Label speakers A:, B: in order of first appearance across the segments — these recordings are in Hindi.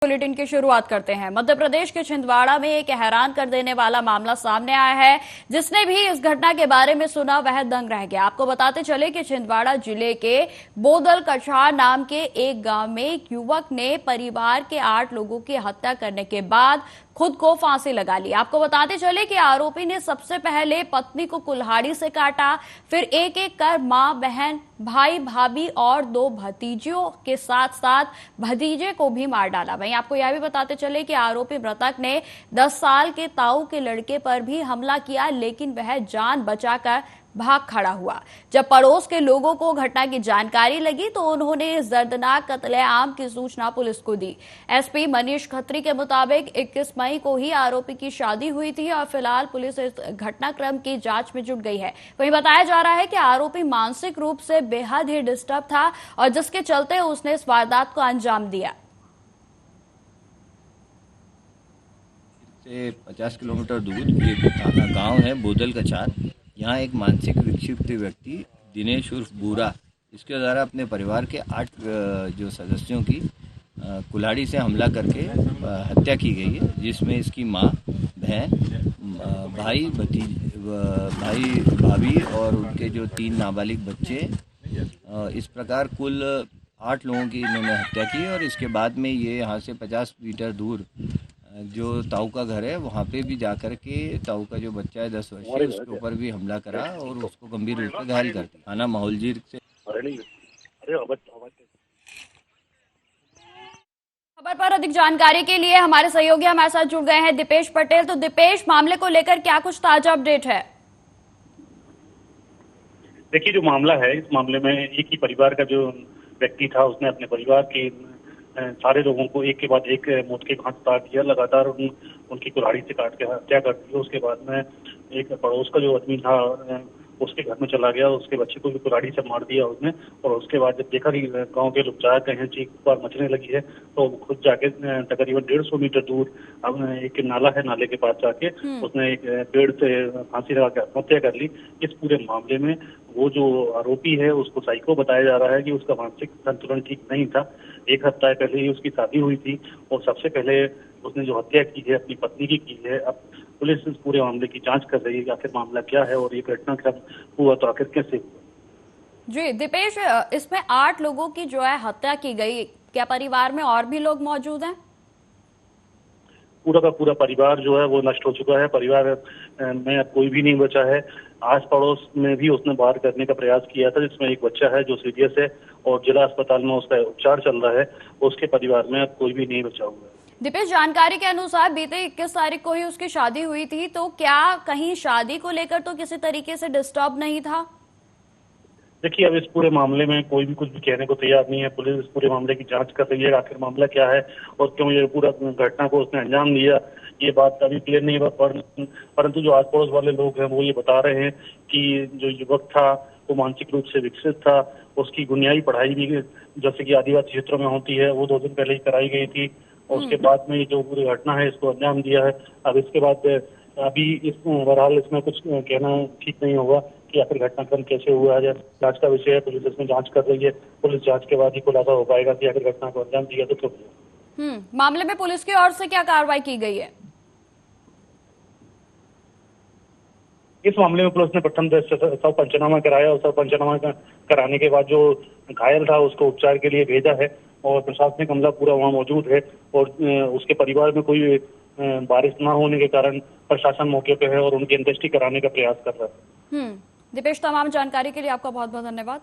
A: बुलेटिन की शुरुआत करते हैं। मध्य प्रदेश के छिंदवाड़ा में एक हैरान कर देने वाला मामला सामने आया है। जिसने भी इस घटना के बारे में सुना वह दंग रह गया। आपको बताते चले कि छिंदवाड़ा जिले के बोदल कछार नाम के एक गांव में एक युवक ने परिवार के 8 लोगों की हत्या करने के बाद खुद को फांसी लगा ली। आपको बताते चले कि आरोपी ने सबसे पहले पत्नी को कुल्हाड़ी से काटा, फिर एक एक कर मां, बहन, भाई, भाभी और 2 भतीजियों के साथ साथ भतीजे को भी मार डाला। वहीं आपको यह भी बताते चले कि आरोपी मृतक ने 10 साल के ताऊ के लड़के पर भी हमला किया, लेकिन वह जान बचाकर भाग खड़ा हुआ। जब पड़ोस के लोगों को घटना की जानकारी लगी तो उन्होंने इस दर्दनाक कत्लेआम की सूचना पुलिस को दी। एसपी मनीष खत्री के मुताबिक 21 मई को ही आरोपी की शादी हुई थी और फिलहाल पुलिस इस घटनाक्रम की जांच में जुट गई है। वहीं बताया जा रहा है कि आरोपी मानसिक रूप से बेहद ही डिस्टर्ब था और जिसके चलते उसने इस वारदात को अंजाम दिया।
B: से 50 किलोमीटर दूर एक गांव है बोदल कछार। यहाँ एक मानसिक विक्षिप्त व्यक्ति दिनेश उर्फ बूरा, इसके द्वारा अपने परिवार के 8 जो सदस्यों की कुल्हाड़ी से हमला करके हत्या की गई है, जिसमें इसकी माँ, बहन, भाई, भाभी और उनके जो 3 नाबालिग बच्चे, इस प्रकार कुल 8 लोगों की इन्होंने हत्या की। और इसके बाद में ये यहाँ से 50 मीटर दूर जो ताऊ का घर है वहाँ पे भी जाकर के ताऊ का जो बच्चा है 10 वर्षीय, उसके ऊपर भी हमला करा और उसको गंभीर रूप से घायल कर दिया। थाना माहौलजीर से
A: खबर पर अधिक जानकारी के लिए हमारे सहयोगी हमारे साथ जुड़ गए हैं दीपेश पटेल। तो दीपेश, मामले को लेकर क्या कुछ ताजा अपडेट है?
C: देखिए, जो मामला है, इस मामले में एक ही परिवार का जो व्यक्ति था उसने अपने परिवार के सारे लोगों को एक के बाद एक मौत के घाट उतार दिया। लगातार उनकी कुल्हाड़ी से काट के हत्या कर दी। उसके बाद में एक पड़ोस का जो आदमी था उसके घर में चला गया, उसके बच्चे को भी कुल्हाड़ी से मार दिया उसने। और उसके बाद जब देखा कि गांव के लोग जाए कहीं चीख पुकार मचने लगी है तो खुद जाके तकरीबन 150 मीटर दूर अब एक नाला है, नाले के पास जाके उसने एक पेड़ से फांसी लगा के आत्महत्या कर ली। इस पूरे मामले में वो जो आरोपी है उसको साइको बताया जा रहा है कि उसका मानसिक संतुलन ठीक नहीं था। एक हफ्ता पहले ही उसकी शादी हुई थी और सबसे पहले उसने जो हत्या की है अपनी पत्नी की है। अब पुलिस इस पूरे मामले की जांच कर रही है कि आखिर मामला क्या है और ये घटनाक्रम हुआ तो आखिर कैसे हुआ।
A: जी दीपेश, इसमें 8 लोगों की जो है हत्या की गई, क्या परिवार में और भी लोग मौजूद हैं?
C: पूरा का पूरा परिवार जो है वो नष्ट हो चुका है। परिवार में अब कोई भी नहीं बचा है। आस पड़ोस में भी उसने बाहर करने का प्रयास किया था, जिसमें एक बच्चा है जो सीरियस है और जिला अस्पताल में उसका उपचार चल रहा है। उसके परिवार में अब कोई भी नहीं बचा हुआ है।
A: दीपेश, जानकारी के अनुसार बीते 21 तारीख को ही उसकी शादी हुई थी, तो क्या कहीं शादी को लेकर तो किसी तरीके से डिस्टर्ब नहीं था?
C: देखिए, अब इस पूरे मामले में कोई भी कुछ भी कहने को तैयार नहीं है। पुलिस इस पूरे मामले की जांच कर रही है, आखिर मामला क्या है और क्यों ये पूरा घटना को उसने अंजाम दिया, ये बात अभी क्लियर नहीं है। परंतु जो आस पड़ोस वाले लोग हैं वो ये बता रहे हैं कि जो युवक था वो मानसिक रूप से विकसित था। उसकी बुनियादी पढ़ाई भी जैसे कि आदिवासी क्षेत्रों में होती है वो 2 दिन पहले ही कराई गई थी और उसके बाद में ये जो पूरी घटना है इसको अंजाम दिया है। अब इसके बाद अभी बहरहाल इसमें कुछ कहना ठीक नहीं होगा कि आखिर घटनाक्रम कैसे हुआ है। जांच का विषय है, पुलिस इसमें जांच कर रही है। पुलिस जांच के बाद ही खुलासा हो पाएगा कि आखिर घटना को अंजाम दिया तो क्यों।
A: मामले में पुलिस की ओर से क्या कार्रवाई की गई है?
C: इस मामले में पुलिस ने प्रथम शव पंचनामा कराया और शव पंचनामा कराने के बाद जो घायल था उसको उपचार के लिए भेजा है और प्रशासनिक अमला पूरा वहाँ मौजूद है। और उसके परिवार में कोई बारिश न होने के कारण प्रशासन मौके पे है और उनकी अंत्येष्टि कराने का प्रयास कर रहा है।
A: दीपेश, तमाम जानकारी के लिए आपका बहुत बहुत धन्यवाद।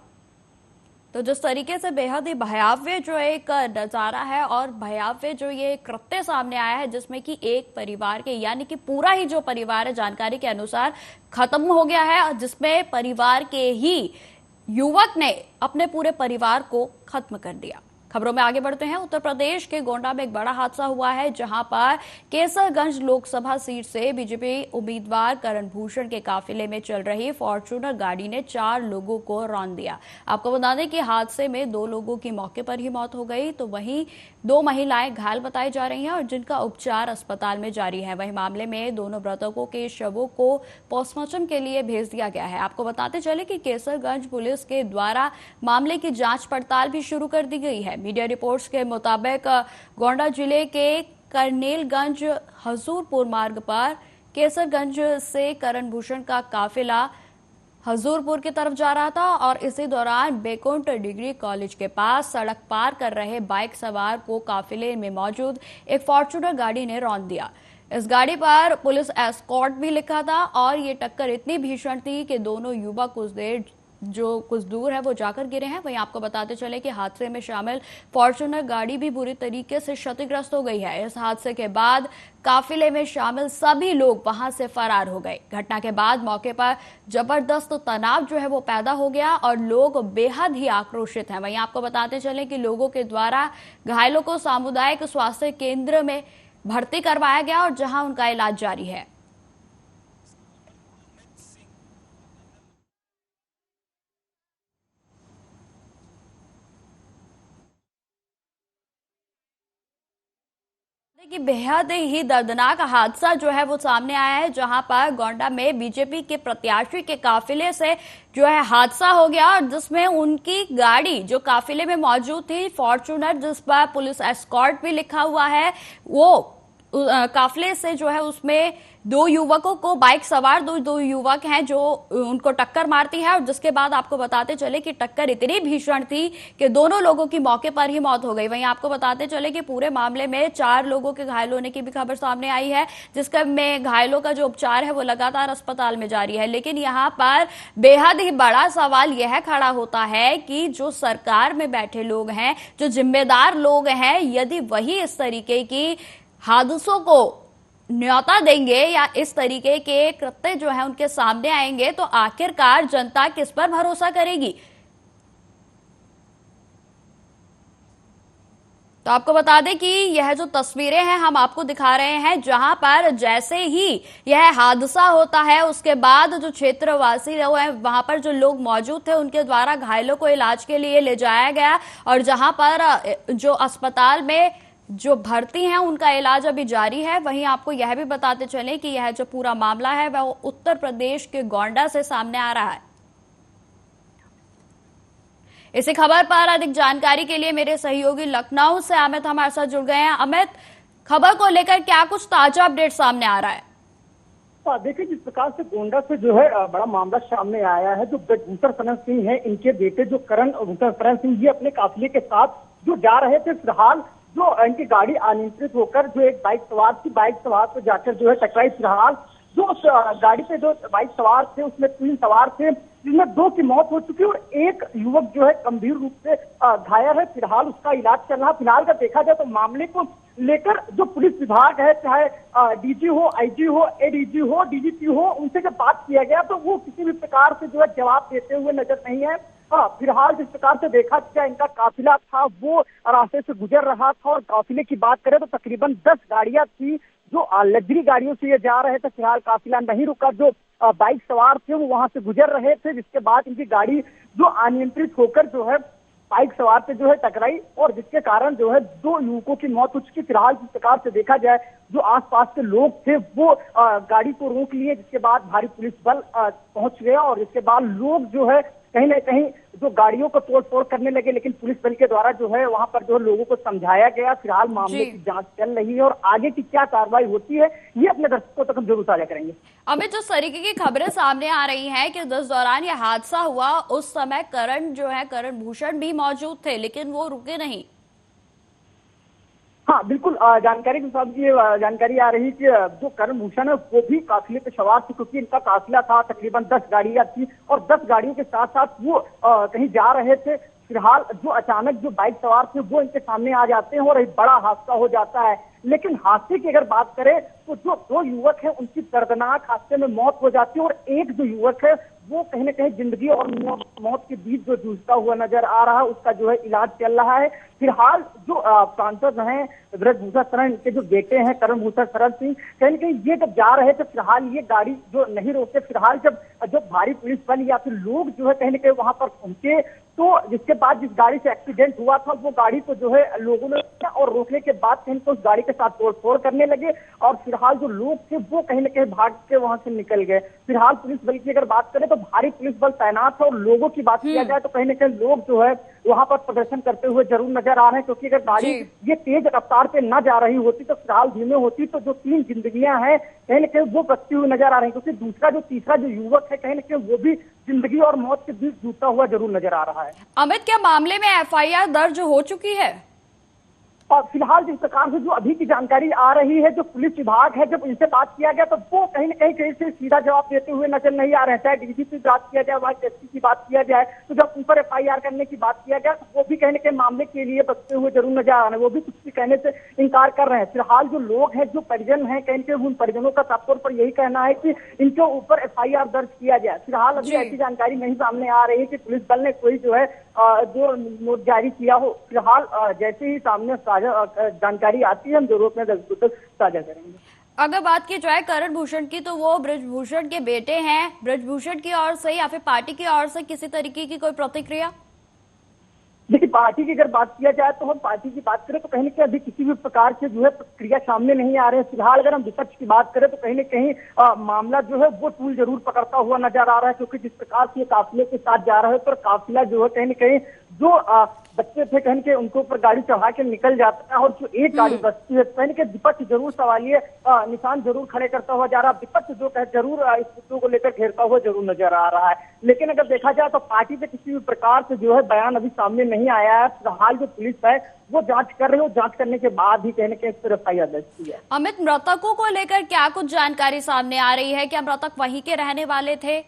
A: तो जिस तरीके से बेहद ही भयावह जो एक नजारा है और भयावह जो ये कृत्य सामने आया है, जिसमें कि एक परिवार के यानी कि पूरा ही जो परिवार है जानकारी के अनुसार खत्म हो गया है, जिसमें परिवार के ही युवक ने अपने पूरे परिवार को खत्म कर दिया। खबरों में आगे बढ़ते हैं। उत्तर प्रदेश के गोंडा में एक बड़ा हादसा हुआ है, जहां पर केसरगंज लोकसभा सीट से बीजेपी उम्मीदवार करण भूषण के काफिले में चल रही फॉर्च्यूनर गाड़ी ने 4 लोगों को रौंद दिया। आपको बता दें कि हादसे में 2 लोगों की मौके पर ही मौत हो गई, तो वहीं 2 महिलाएं घायल बताई जा रही हैं और जिनका उपचार अस्पताल में जारी है। वहीं मामले में दोनों मृतकों के शवों को पोस्टमार्टम के लिए भेज दिया गया है। आपको बताते चले कि केसरगंज पुलिस के द्वारा मामले की जांच पड़ताल भी शुरू कर दी गई है। मीडिया रिपोर्ट्स के मुताबिक गोंडा जिले के करनेलगंज हजूरपुर मार्ग पर केसरगंज से करण भूषण का काफिला हजूरपुर की तरफ जा रहा था और इसी दौरान बैकुंठ डिग्री कॉलेज के पास सड़क पार कर रहे बाइक सवार को काफिले में मौजूद एक फॉर्च्यूनर गाड़ी ने रौंद दिया। इस गाड़ी पर पुलिस एस्कॉर्ट भी लिखा था और ये टक्कर इतनी भीषण थी कि दोनों युवक कुछ दूर है वो जाकर गिरे हैं। वहीं आपको बताते चले कि हादसे में शामिल फॉर्च्यूनर गाड़ी भी बुरी तरीके से क्षतिग्रस्त हो गई है। इस हादसे के बाद काफिले में शामिल सभी लोग वहां से फरार हो गए। घटना के बाद मौके पर जबरदस्त तनाव जो है वो पैदा हो गया और लोग बेहद ही आक्रोशित हैं। वहीं आपको बताते चले कि लोगों के द्वारा घायलों को सामुदायिक स्वास्थ्य केंद्र में भर्ती करवाया गया और जहां उनका इलाज जारी है। कि बेहद ही दर्दनाक हादसा जो है वो सामने आया है, जहां पर गोंडा में बीजेपी के प्रत्याशी के काफिले से जो है हादसा हो गया और जिसमें उनकी गाड़ी जो काफिले में मौजूद थी फॉर्च्यूनर, जिस पर पुलिस एस्कॉर्ट भी लिखा हुआ है, वो काफिले से जो है उसमें दो युवकों को बाइक सवार दो युवक हैं जो उनको टक्कर मारती है और जिसके बाद आपको बताते चले कि टक्कर इतनी भीषण थी कि दोनों लोगों की मौके पर ही मौत हो गई। वहीं आपको बताते चले कि पूरे मामले में 4 लोगों के घायल होने की भी खबर सामने आई है, जिसका में घायलों का जो उपचार है वो लगातार अस्पताल में जारी है। लेकिन यहाँ पर बेहद ही बड़ा सवाल यह खड़ा होता है कि जो सरकार में बैठे लोग हैं, जो जिम्मेदार लोग हैं, यदि वही इस तरीके की हादसों को न्योता देंगे या इस तरीके के कृत्य जो है उनके सामने आएंगे तो आखिरकार जनता किस पर भरोसा करेगी। तो आपको बता दें कि यह जो तस्वीरें हैं हम आपको दिखा रहे हैं, जहां पर जैसे ही यह हादसा होता है उसके बाद जो क्षेत्रवासी लोग हैं वहां पर जो लोग मौजूद थे उनके द्वारा घायलों को इलाज के लिए ले जाया गया और जहां पर जो अस्पताल में जो भर्ती हैं उनका इलाज अभी जारी है। वहीं आपको यह भी बताते चले कि यह जो पूरा मामला है वह उत्तर प्रदेश के गोंडा से सामने आ रहा है। इसी खबर पर अधिक जानकारी के लिए मेरे सहयोगी लखनऊ से अमित हमारे साथ जुड़ गए हैं। अमित, खबर को लेकर क्या कुछ ताजा अपडेट सामने आ रहा है?
D: देखिए, जिस प्रकार से गोंडा से जो है बड़ा मामला सामने आया है, जो ब्रजभूषण शरण सिंह है, इनके बेटे जो करण भूषण शरण सिंह, ये अपने काफिले के साथ जो जा रहे थे, फिलहाल जो इनकी गाड़ी अनियंत्रित होकर जो एक बाइक सवार पर जाकर जो है टकराई। फिलहाल जो उस गाड़ी पे जो बाइक सवार थे उसमें 3 सवार थे, जिसमें 2 की मौत हो चुकी है और एक युवक जो है गंभीर रूप से घायल है। फिलहाल उसका इलाज चल रहा है। फिलहाल का देखा जाए तो मामले को लेकर जो पुलिस विभाग है, चाहे डीजी हो, आईजी हो, एडीजी हो, डीजीपी हो, उनसे जब बात किया गया तो वो किसी भी प्रकार से जो है जवाब देते हुए नजर नहीं है। फिलहाल जिस प्रकार से देखा जाए इनका काफिला था वो रास्ते से गुजर रहा था और काफिले की बात करें तो तकरीबन 10 गाड़ियां थी जो लग्जरी गाड़ियों से ये जा रहे थे। फिलहाल काफिला नहीं रुका, जो बाइक सवार थे वो वहां से गुजर रहे थे, जिसके बाद इनकी गाड़ी जो अनियंत्रित होकर जो है बाइक सवार पे जो है टकराई और जिसके कारण जो है 2 युवकों की मौत हो चुकी। फिलहाल जिस प्रकार से देखा जाए जो आसपास के लोग थे वो गाड़ी को रोक लिए, जिसके बाद भारी पुलिस बल पहुंच गया और जिसके बाद लोग जो है कहीं ना कहीं जो गाड़ियों को तोड़-फोड़ करने लगे, लेकिन पुलिस बल के द्वारा जो है वहां पर जो लोगों को समझाया गया। फिलहाल मामले की जांच चल रही है और आगे की क्या कार्रवाई होती है ये अपने दर्शकों तक हम जरूर साझा करेंगे।
A: अमित, जो तरीके की खबरें सामने आ रही हैं कि जिस दौरान यह हादसा हुआ उस समय करण भूषण भी मौजूद थे, लेकिन वो रुके नहीं।
D: हाँ बिल्कुल, जानकारी के साथ ये जानकारी आ रही कि जो करण भूषण है वो भी काफिले पे सवार थे, क्योंकि इनका काफिला था तकरीबन 10 गाड़ियां थी और 10 गाड़ियों के साथ साथ वो कहीं जा रहे थे। फिलहाल जो अचानक जो बाइक सवार थे वो इनके सामने आ जाते हैं और एक बड़ा हादसा हो जाता है। लेकिन हादसे की अगर बात करें तो जो 2 युवक हैं उनकी दर्दनाक हादसे में मौत हो जाती है और एक जो युवक है वो कहीं ना कहीं जिंदगी और मौत के बीच जो जूझता हुआ नजर आ रहा है, उसका जो है इलाज चल रहा है। फिलहाल जो सांसद हैं ब्रजभूषण शरण के जो बेटे हैं करण भूषण शरण सिंह, कहीं ना कहीं ये जब जा रहे थे फिलहाल ये गाड़ी जो नहीं रोके, फिलहाल जब भारी पुलिस बल या फिर लोग जो है कहीं ना कहीं वहां पर पहुंचे तो जिसके बाद जिस गाड़ी से एक्सीडेंट हुआ था वो गाड़ी को जो है लोगों ने और रोकने के बाद कहीं तो उस गाड़ी के साथ तोड़फोड़ करने लगे और फिलहाल जो लोग थे वो कहीं ना कहीं भाग के वहां से निकल गए। फिलहाल पुलिस बल की अगर बात करें तो भारी पुलिस बल तैनात है और लोगों की बात किया जाए तो कहीं ना कहीं लोग जो है वहां पर प्रदर्शन करते हुए जरूर नजर आ रहे हैं, क्योंकि अगर गाड़ी ये तेज रफ्तार पे न जा रही होती तो फिलहाल धीमे होती तो जो 3 जिंदगियां हैं कहीं न कहीं वो बचती हुई नजर आ रही है, क्योंकि तीसरा जो युवक है कहीं न कहीं वो भी जिंदगी और मौत के बीच जूझता हुआ जरूर नजर आ रहा है।
A: अमित, क्या मामले में FIR दर्ज हो चुकी है?
D: और फिलहाल जिस प्रकार से जो अभी की जानकारी आ रही है, जो पुलिस विभाग है, जब इनसे बात किया गया तो वो कहीं न कहीं से सीधा जवाब देते हुए नजर नहीं आ रहे हैं। चाहे डीजीपी से बात किया जाए, वाइस एसपी की बात किया जाए, तो जब उन पर FIR करने की बात किया गया तो वो भी कहीं न कहीं मामले के लिए बचते हुए जरूर नजर आ रहे हैं। वो भी कुछ भी कहने से इनकार कर रहे हैं। फिलहाल जो लोग हैं, जो परिजन है, कहीं न कहीं उन परिजनों का साफ तौर पर यही कहना है कि इनके ऊपर FIR दर्ज किया जाए। फिलहाल अभी ऐसी जानकारी नहीं सामने आ रही है कि पुलिस बल ने कोई जो है जो नोट जारी किया हो। फिलहाल जैसे ही सामने जानकारी आती है हम जरूर अपने दर्शकों तक साझा करेंगे।
A: अगर बात की जाए करण भूषण की, तो वो ब्रजभूषण के बेटे हैं। ब्रजभूषण की ओर से या फिर पार्टी की ओर से किसी तरीके की कोई प्रतिक्रिया?
D: देखिए, पार्टी की अगर बात किया जाए तो हम पार्टी की बात करें तो कहीं न कहीं अभी किसी भी प्रकार से जो है प्रतिक्रिया सामने नहीं आ रहे हैं। फिलहाल अगर हम विपक्ष की बात करें तो कहीं न कहीं मामला जो है वो टूल जरूर पकड़ता हुआ नजर आ रहा है, क्योंकि जिस प्रकार से काफिले के साथ जा रहा है तो काफिला जो है कहीं न कहीं जो बच्चे थे कहीं के उनके ऊपर गाड़ी चढ़ा के निकल जाता है, और जो एक गाड़ी बचती है कहीं के विपक्ष जरूर सवालिया निशान जरूर खड़े करता हुआ जा रहा है। विपक्ष जो है जरूर इस मुद्दों को लेकर घेरता हुआ जरूर नजर आ रहा है। लेकिन अगर देखा जाए तो पार्टी से किसी भी प्रकार से जो है बयान अभी सामने नहीं आया है। फिलहाल जो पुलिस है वो जांच कर रही है, जांच करने के बाद ही कहने के इस पर FIR दर्ज की है।
A: अमित, मृतकों को लेकर क्या कुछ जानकारी सामने आ रही है? क्या मृतक वहीं के रहने वाले थे?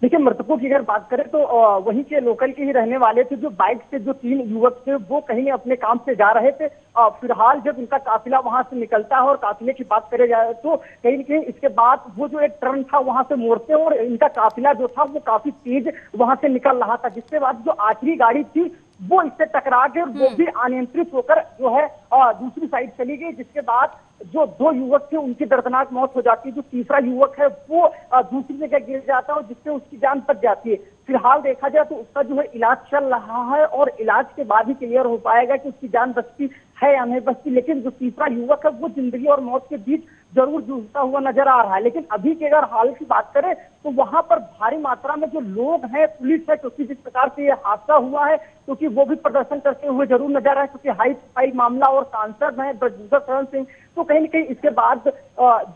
D: देखिए, मृतकों की अगर बात करें तो वहीं के लोकल के ही रहने वाले थे। जो बाइक से जो 3 युवक थे वो कहीं अपने काम से जा रहे थे। फिलहाल जब इनका काफिला वहां से निकलता है और काफिले की बात करे जाए तो कहीं न कहीं इसके बाद वो जो एक टर्न था वहां से मोड़ते और इनका काफिला जो था वो काफी तेज वहां से निकल रहा था, जिसके बाद जो आखिरी गाड़ी थी वो इससे टकरा के वो भी अनियंत्रित होकर जो है दूसरी साइड चली गई, जिसके बाद जो 2 युवक थे उनकी दर्दनाक मौत हो जाती है। जो तीसरा युवक है वो दूसरी जगह गिर जाता है और जिससे उसकी जान बच जाती है। फिलहाल देखा जाए तो उसका जो है इलाज चल रहा है और इलाज के बाद ही क्लियर हो पाएगा कि उसकी जान बचती है या नहीं बचती। लेकिन जो तीसरा युवक है वो जिंदगी और मौत के बीच जरूर जूझता हुआ नजर आ रहा है। लेकिन अभी की अगर हाल की बात करें तो वहां पर भारी मात्रा में जो लोग हैं, पुलिस है, क्योंकि जिस प्रकार से ये हादसा हुआ है क्योंकि वो भी प्रदर्शन करते हुए जरूर नजर आ रहा है, क्योंकि हाई प्रोफाइल मामला और सांसद है ब्रजभूषण शरण सिंह, तो कहीं न कहीं इसके बाद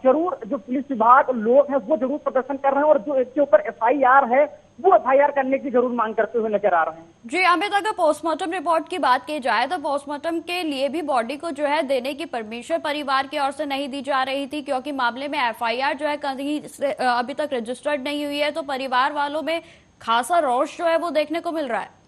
D: जरूर जो पुलिस विभाग लोग हैं वो जरूर प्रदर्शन कर रहे हैं और जो इसके ऊपर FIR है वो FIR करने की जरूर मांग करते हुए नजर आ रहे हैं।
A: जी अमित, अगर पोस्टमार्टम रिपोर्ट की बात की जाए तो पोस्टमार्टम के लिए भी बॉडी को जो है देने की परमिशन परिवार की ओर से नहीं दी जा रही थी, क्योंकि मामले में FIR जो है कहीं से अभी तक रजिस्टर्ड नहीं हुई है। तो परिवार वालों में खासा रोष जो है वो देखने को मिल रहा है।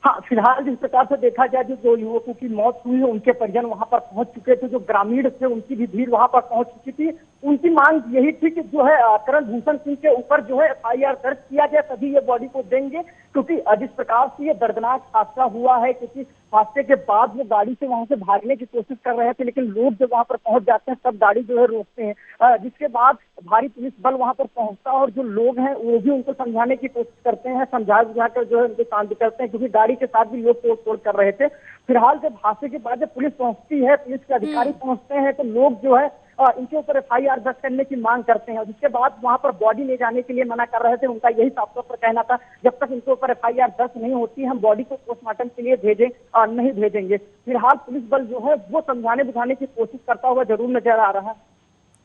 D: हाँ, फिलहाल जिस प्रकार से देखा जाए जो 2 युवकों की मौत हुई है उनके परिजन वहां पर पहुंच चुके थे। जो ग्रामीण थे उनकी भी भीड़ वहां पर पहुंच चुकी थी। उनकी मांग यही थी कि जो है करण भूषण सिंह के ऊपर जो है FIR दर्ज किया जाए, तभी ये बॉडी को देंगे, क्योंकि जिस प्रकार से ये दर्दनाक हादसा हुआ है, क्योंकि हादसे के बाद वो गाड़ी से वहां से भागने की कोशिश कर रहे थे, लेकिन लोग जब वहां पर पहुंच जाते हैं तब गाड़ी जो है रोकते हैं, जिसके बाद भारी पुलिस बल वहां पर पहुंचता है और जो लोग हैं वो भी उनको समझाने की कोशिश करते हैं, समझा बुझाकर जो है उनको शांत करते हैं, क्योंकि गाड़ी के साथ भी लोग तोड़ कर रहे थे। फिलहाल जब हादसे के बाद जब पुलिस पहुंचती है, पुलिस के अधिकारी पहुंचते हैं, तो लोग जो है इनके ऊपर FIR दर्ज करने की मांग करते हैं। और जिसके बाद वहां पर बॉडी ले जाने के लिए मना कर रहे थे। उनका यही साफ तौर पर कहना था, जब तक इनके ऊपर FIR दर्ज नहीं होती हम बॉडी को पोस्टमार्टम के लिए भेजें और नहीं भेजेंगे। फिलहाल पुलिस बल जो है वो समझाने बुझाने की कोशिश करता हुआ जरूर नजर आ रहा है।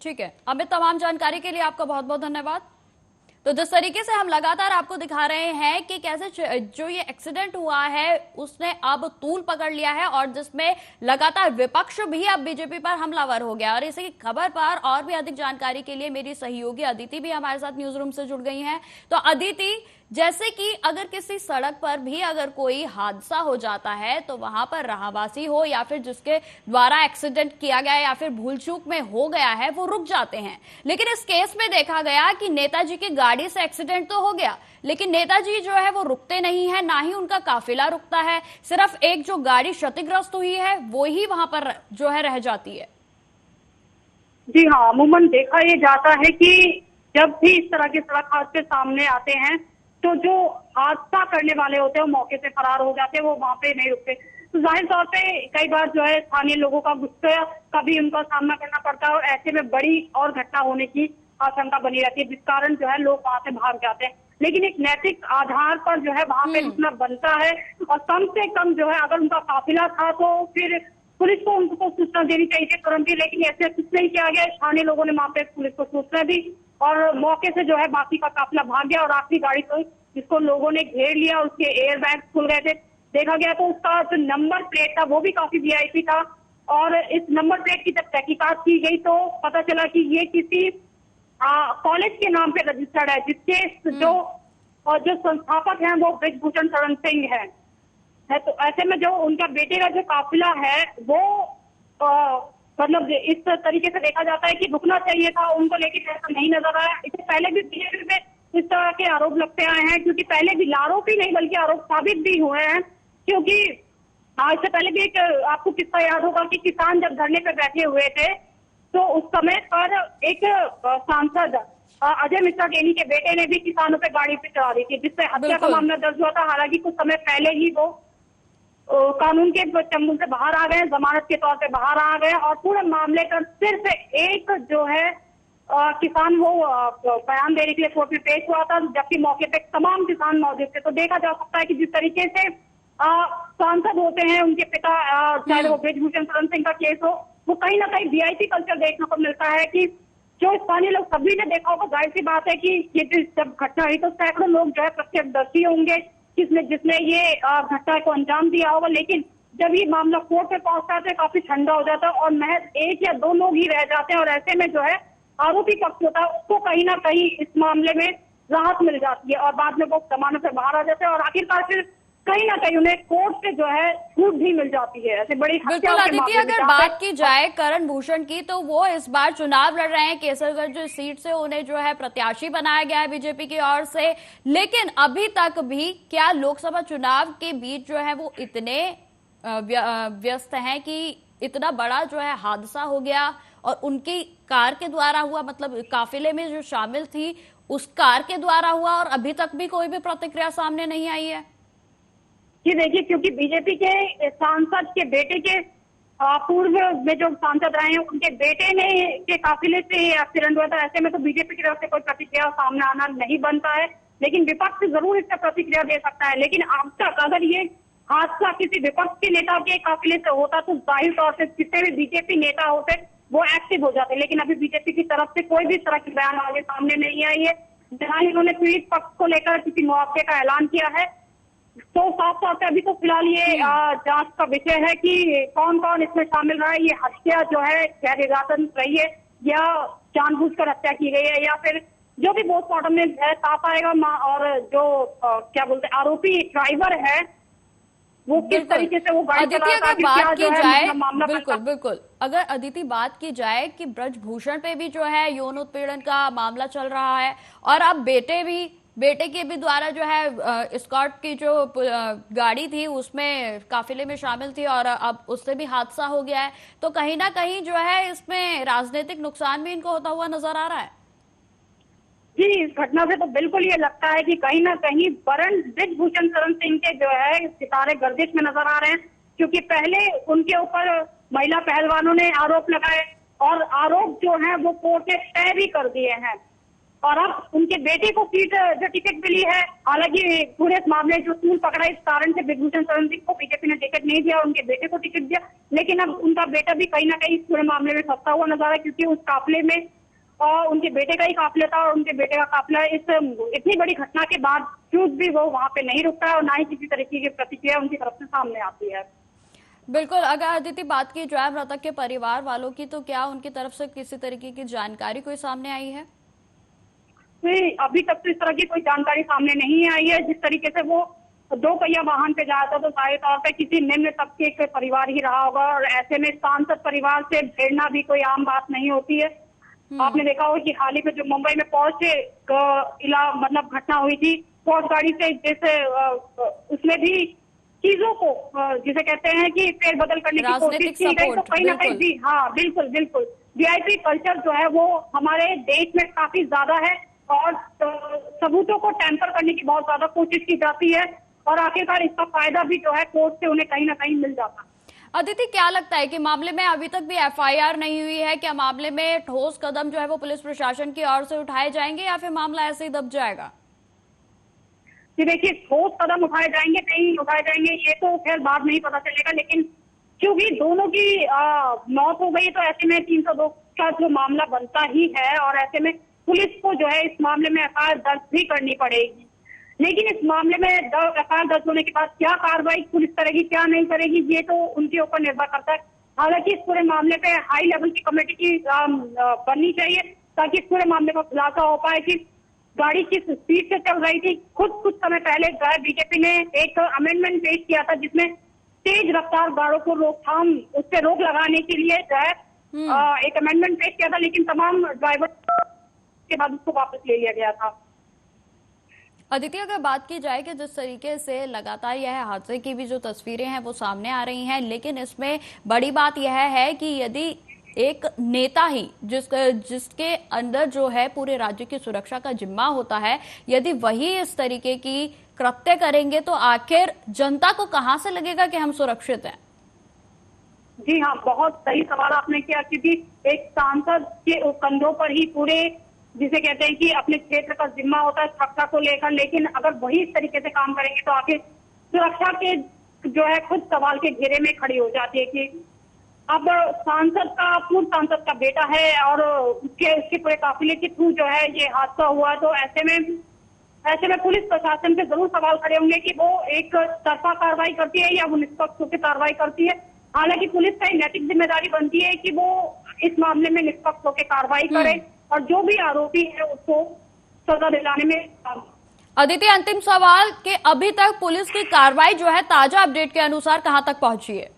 A: ठीक है अमित, तमाम जानकारी के लिए आपका बहुत बहुत धन्यवाद। तो जिस तरीके से हम लगातार आपको दिखा रहे हैं कि कैसे जो ये एक्सीडेंट हुआ है उसने अब तूल पकड़ लिया है और जिसमें लगातार विपक्ष भी अब बीजेपी पर हमलावर हो गया। और इसी खबर पर और भी अधिक जानकारी के लिए मेरी सहयोगी अदिति भी हमारे साथ न्यूज रूम से जुड़ गई हैं। तो अदिति, जैसे कि अगर किसी सड़क पर भी अगर कोई हादसा हो जाता है तो वहां पर राहवासी हो या फिर जिसके द्वारा एक्सीडेंट किया गया या फिर भूल चूक में हो गया है वो रुक जाते हैं। लेकिन इस केस में देखा गया कि नेताजी की गाड़ी से एक्सीडेंट तो हो गया, लेकिन नेताजी जो है वो रुकते नहीं है, ना ही उनका काफिला रुकता है। सिर्फ एक जो गाड़ी क्षतिग्रस्त हुई है वो ही वहां पर जो है रह जाती है।
E: जी हाँ, अमूमन देखा ये जाता है कि जब भी इस तरह के सड़क हादसे सामने आते हैं तो जो हादसा करने वाले होते हैं वो मौके से फरार हो जाते हैं, वो वहां पे नहीं रुकते। तो जाहिर तौर पे कई बार जो है स्थानीय लोगों का गुस्सा का भी उनका सामना करना पड़ता है और ऐसे में बड़ी और घटना होने की आशंका बनी रहती है, जिस कारण जो है लोग वहां से भाग जाते हैं। लेकिन एक नैतिक आधार पर जो है वहां पे रुकना बनता है। और कम से कम जो है अगर उनका काफिला था तो फिर पुलिस को उनको सूचना देनी चाहिए थी तुरंत ही, लेकिन ऐसे कुछ नहीं किया गया। स्थानीय लोगों ने वहां पे पुलिस को सूचना दी और मौके से जो है बाकी का काफिला भाग गया और आखिरी गाड़ी को जिसको लोगों ने घेर लिया, उसके एयर बैग खुल गए थे। देखा गया तो उसका जो नंबर प्लेट था वो भी काफी वीआईपी था और इस नंबर प्लेट की जब तहकीकात की गई तो पता चला कि ये किसी कॉलेज के नाम पे रजिस्टर्ड है, जिसके जो संस्थापक हैं वो ब्रिजभूषण शरण सिंह है। तो ऐसे में जो उनका बेटे का जो काफिला है वो मतलब इस तरीके से देखा जाता है कि रुकना चाहिए था, उनको लेकिन ऐसा नहीं नजर आया। इससे पहले भी बीजेपी में इस तरह के आरोप लगते आए हैं, क्योंकि पहले भी आरोप ही नहीं बल्कि आरोप साबित भी हुए हैं। क्योंकि इससे पहले भी एक आपको किस्सा याद होगा कि किसान जब धरने पे बैठे हुए थे तो उस समय पर एक सांसद अजय मिश्रा टेनी के बेटे ने भी किसानों पे गाड़ी पे चढ़ा दी थी, जिससे हत्या का मामला दर्ज हुआ था। हालांकि कुछ समय पहले ही वो कानून के चंगुल से बाहर आ गए, जमानत के तौर पे बाहर आ गए और पूरे मामले का सिर्फ एक जो है किसान वो बयान देने के लिए कोर्ट में पेश हुआ था, जबकि मौके पे तमाम किसान मौजूद थे। तो देखा जा सकता है कि जिस तरीके से सांसद होते हैं उनके पिता, चाहे वो ब्रिजभूषण शरण सिंह का केस हो, वो कहीं ना कहीं वीआईपी कल्चर देखने को मिलता है कि जो स्थानीय लोग सभी ने देखा होगा। जाहिर सी बात है कि ये जब घटना हुई तो सैकड़ों लोग जो है प्रत्यक्षदर्शी होंगे जिसने ये घटना को अंजाम दिया होगा। लेकिन जब ये मामला कोर्ट पे पहुंचता है तो काफी ठंडा हो जाता है और महज एक या दो लोग ही रह जाते हैं और ऐसे में जो है आरोपी पक्ष होता है उसको कहीं ना कहीं इस मामले में राहत मिल जाती है और बाद में वो जमानत से बाहर आ जाते हैं और आखिरकार फिर कहीं ना कहीं उन्हें कोर्ट से जो है छूट भी मिल जाती है। ऐसे बड़ी
A: बिल्कुल अदिति, अगर बात की जाए करण भूषण की तो वो इस बार चुनाव लड़ रहे हैं केसरगंज सीट से, उन्हें जो है प्रत्याशी बनाया गया है बीजेपी की ओर से। लेकिन अभी तक भी क्या लोकसभा चुनाव के बीच जो है वो इतने व्यस्त हैं कि इतना बड़ा जो है हादसा हो गया और उनकी कार के द्वारा हुआ, मतलब काफिले में जो शामिल थी उस कार के द्वारा हुआ और अभी तक भी कोई भी प्रतिक्रिया सामने नहीं आई है?
E: जी देखिए, क्योंकि बीजेपी के सांसद के बेटे के पूर्व में जो सांसद रहे हैं उनके बेटे ने के काफिले से एक्सीडेंट हुआ था। ऐसे में तो बीजेपी की तरफ से कोई प्रतिक्रिया सामने आना नहीं बनता है, लेकिन विपक्ष जरूर इसका प्रतिक्रिया दे सकता है। लेकिन अब तक अगर ये हादसा किसी विपक्ष के नेता के काफिले से होता तो जाहिर तौर से जितने भी बीजेपी नेता होते वो एक्टिव हो जाते, लेकिन अभी बीजेपी की तरफ से कोई भी तरह की बयान आगे सामने नहीं आई है। जहां इन्होंने पीड़ित पक्ष को लेकर किसी मुआवजे का ऐलान किया है तो साफ तौर पे अभी तो फिलहाल ये जांच का विषय है कि कौन कौन इसमें शामिल रहा है। ये हत्या जो है गैर इरादतन रही है या जानबूझकर हत्या की गई है, या फिर जो भी पोस्टमार्टम में है साफ आएगा। और जो क्या बोलते हैं आरोपी ड्राइवर है वो किस तरीके से वो गाड़ी चला रहा था,
A: बात की जाए
E: मामला
A: बिल्कुल अगर अदिति बात की जाए कि ब्रजभूषण पे भी जो है यौन उत्पीड़न का मामला चल रहा है और अब बेटे के भी द्वारा जो है स्कॉट की जो गाड़ी थी उसमें काफिले में शामिल थी और अब उससे भी हादसा हो गया है, तो कहीं ना कहीं जो है इसमें राजनीतिक नुकसान भी इनको होता हुआ नजर आ रहा है।
E: जी, इस घटना से तो बिल्कुल ये लगता है कि कहीं ना कहीं वरण ब्रिजभूषण शरण सिंह के जो है सितारे गर्दिश में नजर आ रहे हैं, क्योंकि पहले उनके ऊपर महिला पहलवानों ने आरोप लगाए और आरोप जो है वो कोर्ट ने तय भी कर दिए हैं और अब उनके बेटे को सीट जो टिकट मिली है। हालांकि पूरे मामले जो तूल पकड़ा इस कारण से ब्रिजभूषण शरण सिंह को बीजेपी ने टिकट नहीं दिया और उनके बेटे को टिकट दिया, लेकिन अब उनका बेटा भी कहीं ना कहीं इस पूरे मामले में फंसा हुआ नजर आ रहा है, क्योंकि उस काफिले में और उनके बेटे का ही काफिला था और उनके बेटे का काफिला इस इतनी बड़ी घटना के बाद भी वो वहां पे नहीं रुकता है और ना ही किसी तरीके की प्रतिक्रिया उनकी तरफ से सामने आती है।
A: बिल्कुल, अगर अदिति बात की जाए मृतक के परिवार वालों की तो क्या उनकी तरफ से किसी तरीके की जानकारी कोई सामने आई है?
E: अभी तक तो इस तरह की कोई जानकारी सामने नहीं आई है। जिस तरीके से वो 2 पहिया वाहन पे जाया था तो जाहिर तौर पर किसी निम्न तबके के परिवार ही रहा होगा और ऐसे में सांसद परिवार से भिड़ना भी कोई आम बात नहीं होती है। आपने देखा होगा कि हाल ही में जो मुंबई में पहुंचे मतलब घटना हुई थी फौज गाड़ी से, जैसे उसमें भी चीजों को जिसे कहते हैं कि फेरबदल करने की कोशिश की गई, तो कहीं ना कहीं भी हाँ बिल्कुल वीआईपी कल्चर जो है वो हमारे देश में काफी ज्यादा है और सबूतों को टैंपर करने की बहुत ज्यादा कोशिश की जाती है और आखिरकार इसका फायदा भी जो है कोर्ट से उन्हें कहीं ना कहीं मिल जाता है।
A: अदिति, क्या लगता है कि मामले में अभी तक भी एफआईआर नहीं हुई है? क्या मामले में ठोस कदम जो है वो पुलिस प्रशासन की ओर से उठाए जाएंगे या फिर मामला ऐसे ही दब जाएगा?
E: कि देखिए ठोस कदम उठाए जाएंगे नहीं उठाए जाएंगे ये तो खैर बाद में ही पता चलेगा, लेकिन क्योंकि दोनों की मौत हो गई तो ऐसे में 302 का जो मामला बनता ही है और ऐसे में पुलिस को जो है इस मामले में एफआईआर दर्ज भी करनी पड़ेगी। लेकिन इस मामले में एफआईआर दर्ज होने के बाद क्या कार्रवाई पुलिस करेगी क्या नहीं करेगी ये तो उनके ऊपर निर्भर करता है। हालांकि इस पूरे मामले पे हाई लेवल की कमेटी की बननी चाहिए ताकि इस पूरे मामले का खुलासा हो पाए कि गाड़ी किस स्पीड से चल रही थी। खुद कुछ समय पहले जो है बीजेपी ने एक अमेंडमेंट पेश किया था जिसमें तेज रफ्तार गाड़ियों को रोकथाम उस पर रोक लगाने के लिए जो है एक अमेंडमेंट पेश किया था, लेकिन तमाम ड्राइवर के बाद उसको वापस ले लिया गया था।
A: अदिति, अगर बात की जाए कि जिस तरीके से लगातार यह हादसे की भी जो तस्वीरें हैं वो सामने आ रही हैं, लेकिन इसमें बड़ी बात यह है कि यदि एक नेता ही जिसके अंदर जो है पूरे राज्य की सुरक्षा का जिम्मा होता है, यदि वही इस तरीके की कृत्य करेंगे तो आखिर जनता को कहां से लगेगा कि हम सुरक्षित हैं?
E: जी हाँ, बहुत सही सवाल आपने किया, क्योंकि एक सांसद के कंधों पर ही पूरे जिसे कहते हैं कि अपने क्षेत्र का जिम्मा होता है सुरक्षा को लेकर, लेकिन अगर वही इस तरीके से काम करेंगे तो आखिर सुरक्षा के जो है खुद सवाल के घेरे में खड़ी हो जाती है कि अब पूर्व सांसद का बेटा है और उसके पूरे काफिले के थ्रू जो है ये हादसा हुआ। तो ऐसे में पुलिस प्रशासन पे जरूर सवाल खड़े होंगे कि वो एक तरफा कार्रवाई करती है या वो निष्पक्ष होकर कार्रवाई करती है। हालांकि पुलिस का नैतिक जिम्मेदारी बनती है कि वो इस मामले में निष्पक्ष होकर कार्रवाई करे और जो भी आरोपी है उसको सजा दिलाने में।
A: अदिति, अंतिम सवाल कि अभी तक पुलिस की कार्रवाई जो है ताजा अपडेट के अनुसार कहां तक पहुंची है?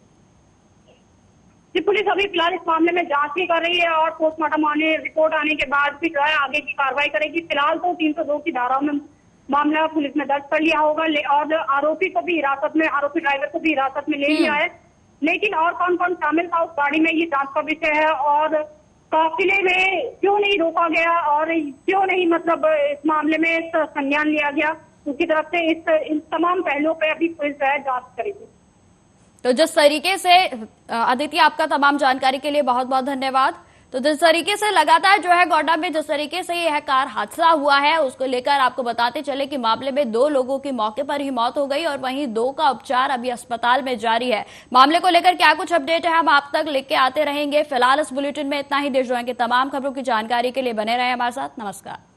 E: जी, पुलिस अभी फिलहाल इस मामले में जांच भी कर रही है और पोस्टमार्टम रिपोर्ट आने के बाद भी जो है आगे की कार्रवाई करेगी। फिलहाल तो 302 की धाराओं में मामला पुलिस ने दर्ज कर लिया होगा और आरोपी ड्राइवर को भी हिरासत में ले लिया है। लेकिन और कौन कौन शामिल था उस गाड़ी में ये जांच का विषय है और काफिले में क्यों नहीं रोका गया और क्यों नहीं मतलब इस मामले में संज्ञान लिया गया, उसकी तरफ से इन तमाम पहलुओं पर अभी पुलिस जो है जांच करेगी।
A: तो जिस तरीके से अदिति, आपका तमाम जानकारी के लिए बहुत बहुत धन्यवाद। तो जिस तरीके से लगातार जो है गोड्डा में जिस तरीके से यह कार हादसा हुआ है उसको लेकर आपको बताते चले कि मामले में 2 लोगों की मौके पर ही मौत हो गई और वहीं 2 का उपचार अभी अस्पताल में जारी है। मामले को लेकर क्या कुछ अपडेट है हम आप तक लेके आते रहेंगे। फिलहाल इस बुलेटिन में इतना ही। देश दुनिया की तमाम खबरों की जानकारी के लिए बने रहे हमारे साथ। नमस्कार।